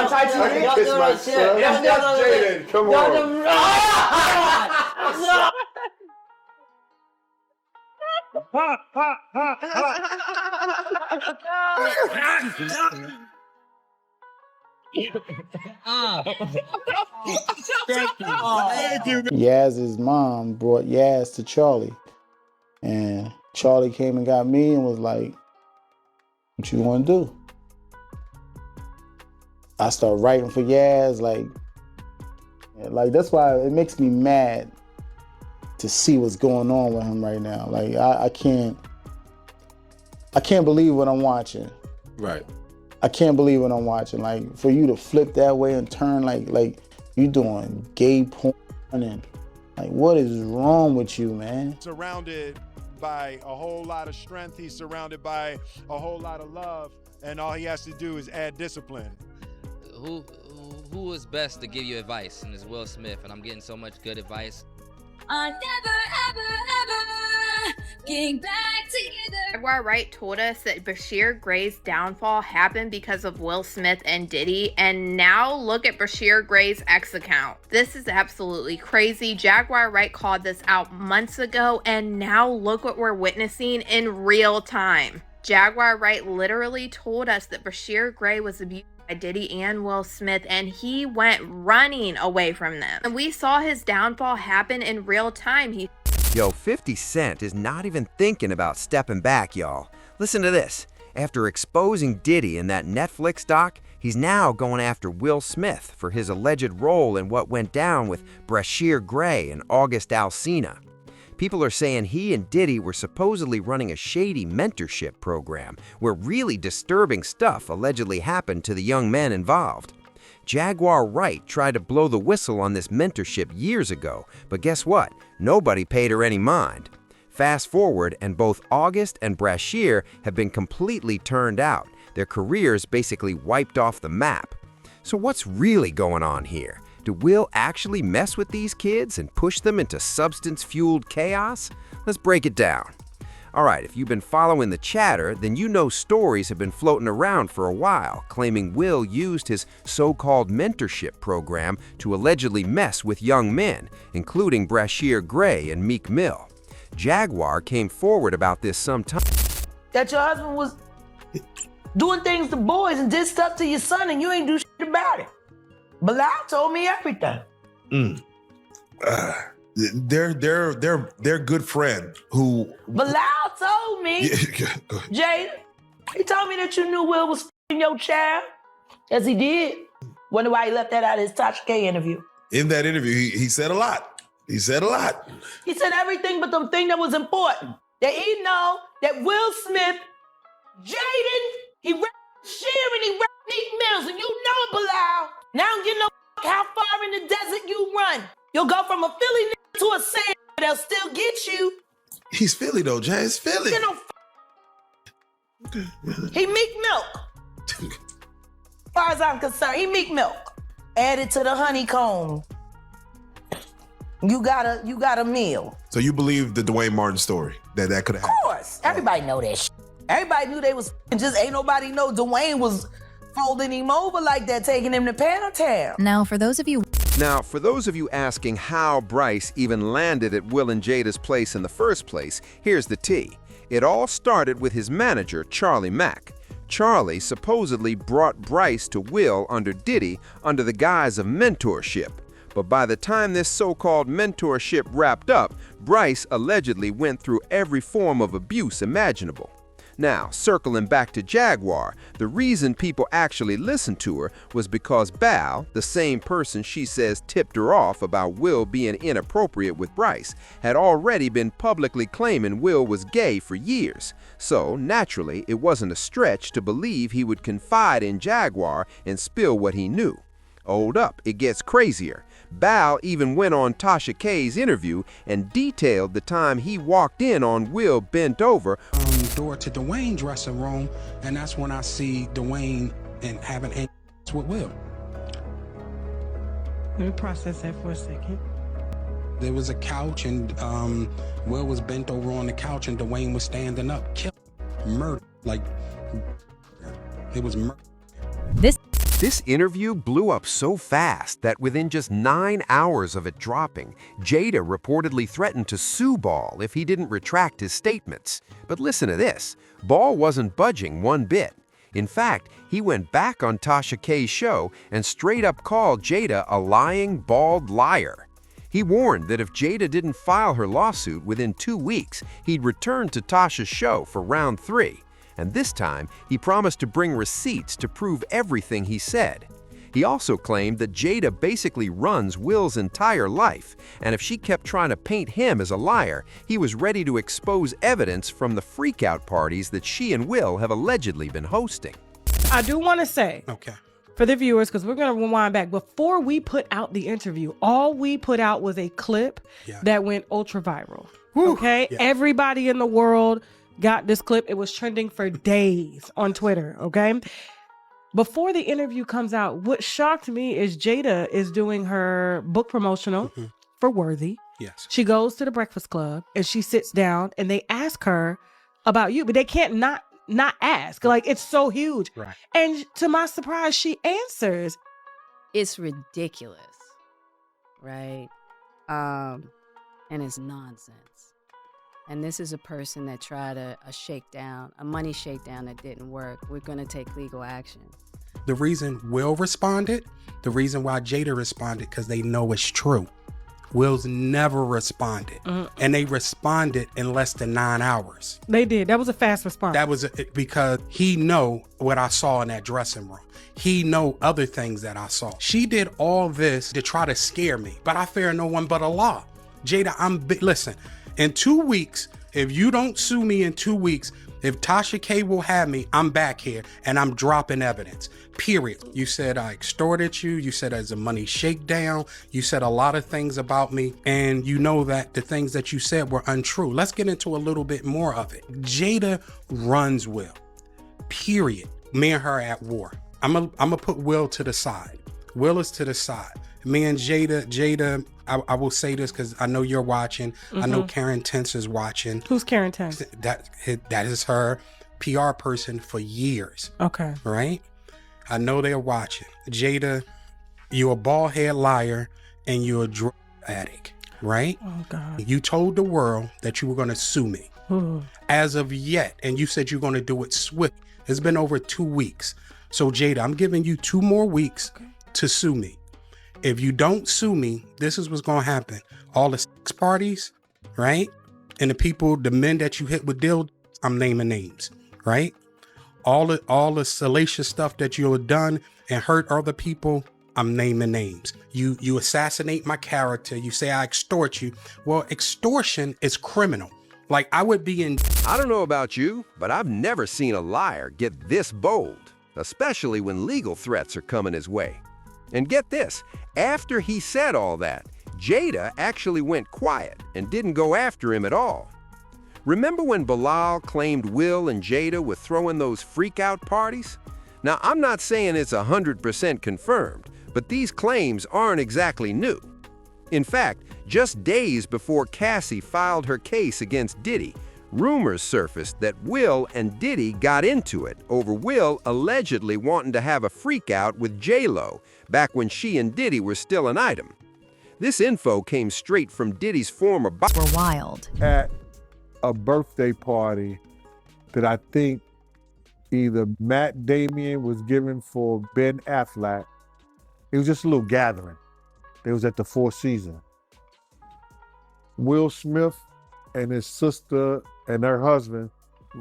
Y'all tight to me? Kiss my son. That's Jaden. Come on. Yaz's mom brought Yaz to Charlie. And Charlie came and got me and was like, what you want to do? I started writing for Yaz, like that's why it makes me mad to see what's going on with him right now. Like I can't believe what I'm watching. Right. I can't believe what I'm watching. Like for you to flip that way and turn like you doing gay porn and like what is wrong with you, man? Surrounded by a whole lot of strength. He's surrounded by a whole lot of love, and all he has to do is add discipline. Who is best to give you advice? And it's Will Smith, and I'm getting so much good advice. I never, ever getting back together. Jaguar Wright told us that Bryshere Gray's downfall happened because of Will Smith and Diddy, and now look at Bryshere Gray's X account. This is absolutely crazy. Jaguar Wright called this out months ago, and now look what we're witnessing in real time. Jaguar Wright literally told us that Bryshere Gray was abused by Diddy and Will Smith, and he went running away from them. And we saw his downfall happen in real time. Yo, 50 Cent is not even thinking about stepping back, y'all. Listen to this. After exposing Diddy in that Netflix doc, he's now going after Will Smith for his alleged role in what went down with Bryshere Gray and August Alsina. People are saying he and Diddy were supposedly running a shady mentorship program where really disturbing stuff allegedly happened to the young men involved. Jaguar Wright tried to blow the whistle on this mentorship years ago, but guess what? Nobody paid her any mind. Fast forward, and both August and Bryshere have been completely turned out. Their careers basically wiped off the map. So what's really going on here? Did Will actually mess with these kids and push them into substance-fueled chaos? Let's break it down. All right, if you've been following the chatter, then you know stories have been floating around for a while, claiming Will used his so-called mentorship program to allegedly mess with young men, including Bryshere Gray and Meek Mill. Jaguar came forward about this sometime. That your husband was doing things to boys and did stuff to your son and you ain't do shit about it. Bilal told me everything. They're good friend who. Bilal told me, Jada, he told me that you knew Will was f***ing your child. Yes, he did. Wonder why he left that out of his Tasha K interview. In that interview, he said a lot. He said a lot. He said everything but the thing that was important. That he know that Will Smith, Jaden, he rap Bryshere and he rap Meek Mills, and you know it, Bilal. Now I don't give no how far in the desert you run. You'll go from a Philly nigga to a sand, they'll still get you. He's Philly though, Jay. It's Philly. You know, he Meek Milk. As far as I'm concerned, he Meek Milk. Added to the honeycomb. You got a meal. So you believe the Dwayne Martin story that could have happened? Of course. Everybody know that shit. Everybody knew they was just ain't nobody know Dwayne was folding him over like that, taking him to Poundtown. Now, for those of you asking how Bryce even landed at Will and Jada's place in the first place, here's the tea. It all started with his manager, Charlie Mack. Charlie supposedly brought Bryce to Will under Diddy under the guise of mentorship. But by the time this so-called mentorship wrapped up, Bryce allegedly went through every form of abuse imaginable. Now, circling back to Jaguar, the reason people actually listened to her was because Bal, the same person she says tipped her off about Will being inappropriate with Bryce, had already been publicly claiming Will was gay for years. So, naturally, it wasn't a stretch to believe he would confide in Jaguar and spill what he knew. Hold up, it gets crazier. Bal even went on Tasha K's interview and detailed the time he walked in on Will bent over door to Dwayne's dressing room, and that's when I see Dwayne and having with Will. Let me process that for a second. There was a couch, and Will was bent over on the couch, and Dwayne was standing up, murder, like it was murder. This This interview blew up so fast that within just 9 hours of it dropping, Jada reportedly threatened to sue Ball if he didn't retract his statements. But listen to this, Ball wasn't budging one bit. In fact, he went back on Tasha K's show and straight up called Jada a lying, bald liar. He warned that if Jada didn't file her lawsuit within 2 weeks, he'd return to Tasha's show for round 3. And this time, he promised to bring receipts to prove everything he said. He also claimed that Jada basically runs Will's entire life, and if she kept trying to paint him as a liar, he was ready to expose evidence from the freakout parties that she and Will have allegedly been hosting. I do want to say, for the viewers, because we're going to rewind back, before we put out the interview, all we put out was a clip that went ultra viral. Okay? Everybody in the world got this clip. It was trending for days on Twitter, okay? Before the interview comes out, what shocked me is Jada is doing her book promotional for Worthy. Yes. She goes to the Breakfast Club and she sits down and they ask her about you, but they can't not ask. Like, it's so huge. Right. And to my surprise, she answers. It's ridiculous, right? And it's nonsense. And this is a person that tried a shakedown, a money shakedown that didn't work. We're going to take legal action. The reason Will responded, the reason why Jada responded, because they know it's true. Will's never responded. And they responded in less than 9 hours. They did. That was a fast response. That was because he know what I saw in that dressing room. He know other things that I saw. She did all this to try to scare me, but I fear no one but Allah. Jada, listen, in 2 weeks, if you don't sue me in 2 weeks, if Tasha K will have me, I'm back here and I'm dropping evidence, period. You said I extorted you. You said there's a money shakedown. You said a lot of things about me. And you know that the things that you said were untrue. Let's get into a little bit more of it. Jada runs Will, period. Me and her at war. I'm gonna put Will to the side. Will is to the side. Me and Jada, I will say this because I know you're watching. I know Karen Tense is watching. Who's Karen Tense? That is her PR person for years. Okay. Right? I know they're watching. Jada, you're a bald head liar and you're a drug addict, right? Oh, God. You told the world that you were going to sue me. As of yet, and you said you're going to do it swift. It's been over 2 weeks. So Jada, I'm giving you 2 more weeks to sue me. If you don't sue me, this is what's going to happen. All the sex parties, right? And the men that you hit with dildos, I'm naming names, right? All the salacious stuff that you have done and hurt other people, I'm naming names. You assassinate my character. You say I extort you. Well, extortion is criminal. Like, I would be in... I don't know about you, but I've never seen a liar get this bold, especially when legal threats are coming his way. And get this, after he said all that, Jada actually went quiet and didn't go after him at all. Remember when Bilal claimed Will and Jada were throwing those freak-out parties? Now, I'm not saying it's 100% confirmed, but these claims aren't exactly new. In fact, just days before Cassie filed her case against Diddy, rumors surfaced that Will and Diddy got into it over Will allegedly wanting to have a freak-out with J-Lo back when she and Diddy were still an item. This info came straight from Diddy's former boss. Were wild. At a birthday party that I think either Matt Damien was giving for Ben Affleck. It was just a little gathering. It was at the Four Seasons. Will Smith and his sister and her husband,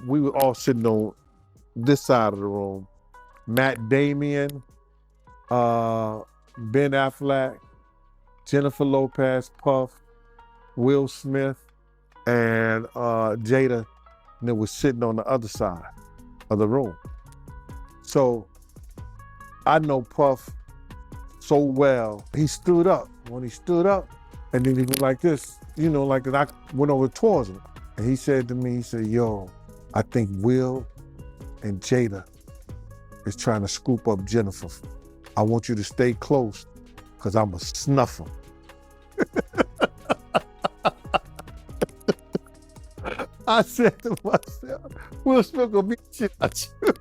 we were all sitting on this side of the room. Matt Damien, Ben Affleck, Jennifer Lopez, Puff, Will Smith, and Jada, and it was sitting on the other side of the room. So I know Puff so well. He stood up. When he stood up, and then he was like this, you know, like I went over towards him. And he said to me, he said, yo, I think Will and Jada is trying to scoop up Jennifer. I want you to stay close, because I'm going to snuff him. I said to myself, Will Smith gonna beat shit out you.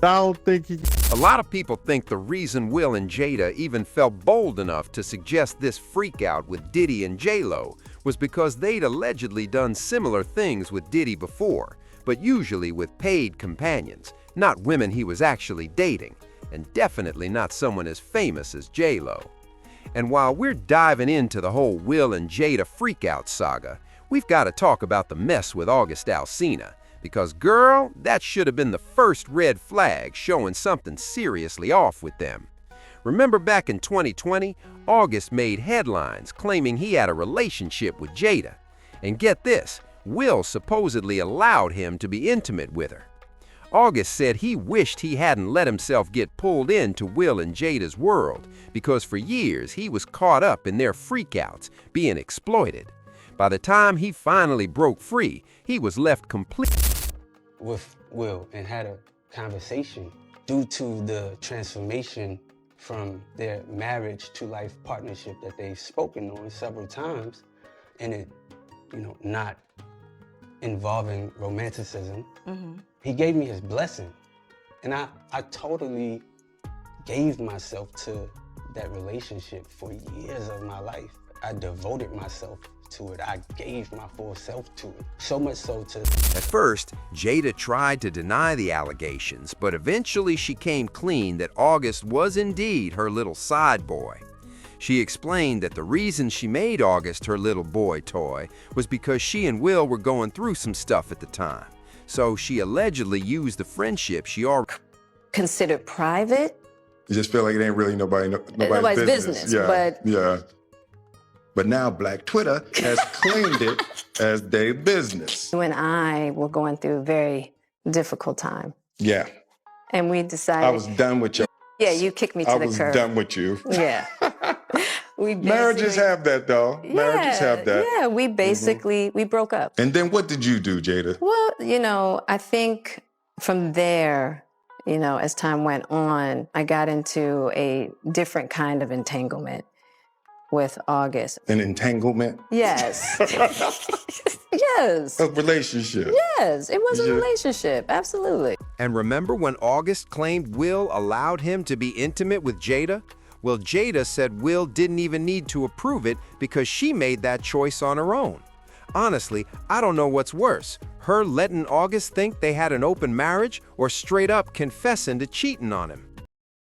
I don't think he... A lot of people think the reason Will and Jada even felt bold enough to suggest this freakout with Diddy and J-Lo was because they'd allegedly done similar things with Diddy before, but usually with paid companions, not women he was actually dating, and definitely not someone as famous as J-Lo. And while we're diving into the whole Will and Jada freakout saga, we've got to talk about the mess with August Alsina, because girl, that should have been the first red flag showing something seriously off with them. Remember back in 2020, August made headlines claiming he had a relationship with Jada. And get this, Will supposedly allowed him to be intimate with her. August said he wished he hadn't let himself get pulled into Will and Jada's world because for years he was caught up in their freakouts, being exploited. By the time he finally broke free, he was left complete with Will and had a conversation due to the transformation from their marriage to life partnership that they've spoken on several times, and it, not involving romanticism. He gave me his blessing, and I totally gave myself to that relationship for years of my life. I devoted myself to it. I gave my full self to it. So much so to... At first, Jada tried to deny the allegations, but eventually she came clean that August was indeed her little side boy. She explained that the reason she made August her little boy toy was because she and Will were going through some stuff at the time. So she allegedly used the friendship she already considered private. You just feel like it ain't really nobody's business. Yeah. But now Black Twitter has claimed it as their business. You and I were going through a very difficult time. Yeah. And we decided... I was done with you. Yeah, you kicked me to the curb. I was done with you. Yeah. Marriages have that, though. Yeah, Marriages have that. Yeah, we basically, we broke up. And then what did you do, Jada? Well, I think from there, as time went on, I got into a different kind of entanglement with August. An entanglement? Yes. Yes. A relationship? Yes, it was a relationship, absolutely. And remember when August claimed Will allowed him to be intimate with Jada? Well, Jada said Will didn't even need to approve it because she made that choice on her own. Honestly, I don't know what's worse, her letting August think they had an open marriage or straight up confessing to cheating on him.